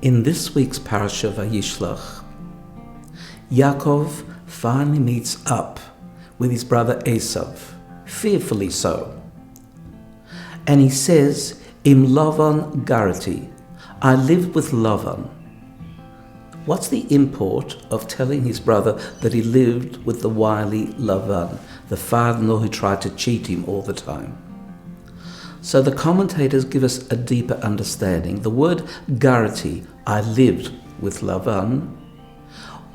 In this week's parasha Vayishlach, Yaakov finally meets up with his brother Esav, fearfully so. And he says, Im Lavan Garti, I lived with Lavan. What's the import of telling his brother that he lived with the wily Lavan, the father-in-law who tried to cheat him all the time? So the commentators give us a deeper understanding. The word Garti, I lived with Lavan,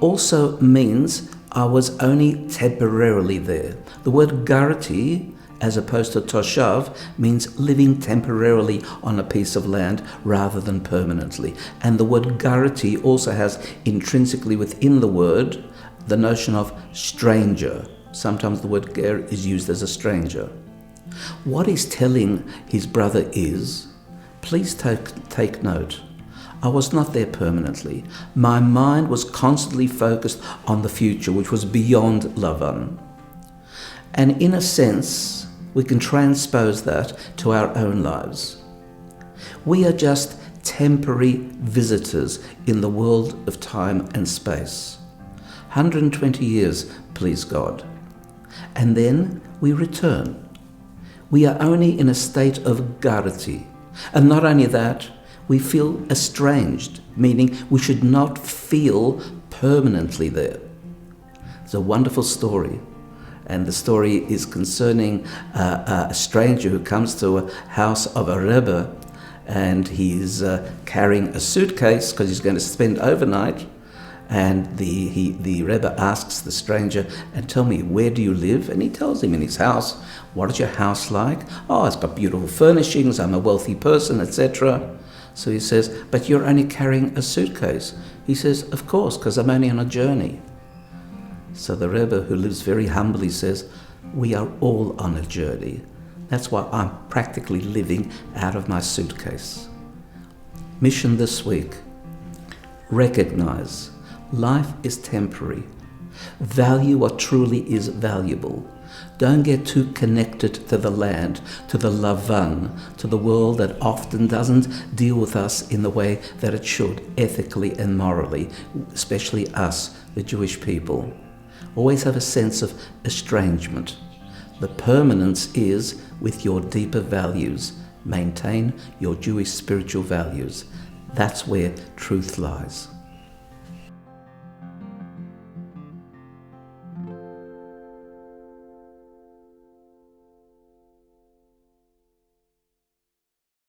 also means I was only temporarily there. The word Garti, as opposed to toshav, means living temporarily on a piece of land rather than permanently. And the word Garti also has intrinsically within the word the notion of stranger. Sometimes the word ger is used as a stranger. What he's telling his brother is, please take note, I was not there permanently. My mind was constantly focused on the future, which was beyond Lavan. And in a sense, we can transpose that to our own lives. We are just temporary visitors in the world of time and space. 120 years, please God. And then we return. We are only in a state of Garti. And not only that, we feel estranged, meaning we should not feel permanently there. It's a wonderful story. And the story is concerning a stranger who comes to a house of a Rebbe, and he's carrying a suitcase because he's going to spend overnight. And the Rebbe asks the stranger, and tell me, where do you live? And he tells him in his house. What is your house like? Oh, it's got beautiful furnishings, I'm a wealthy person, etc. So he says, but you're only carrying a suitcase. He says, of course, because I'm only on a journey. So the Rebbe, who lives very humbly, says, we are all on a journey. That's why I'm practically living out of my suitcase. Mission this week, recognize life is temporary. Value what truly is valuable. Don't get too connected to the land, to the Lavan, to the world that often doesn't deal with us in the way that it should, ethically and morally, especially us, the Jewish people. Always have a sense of estrangement. The permanence is with your deeper values. Maintain your Jewish spiritual values. That's where truth lies.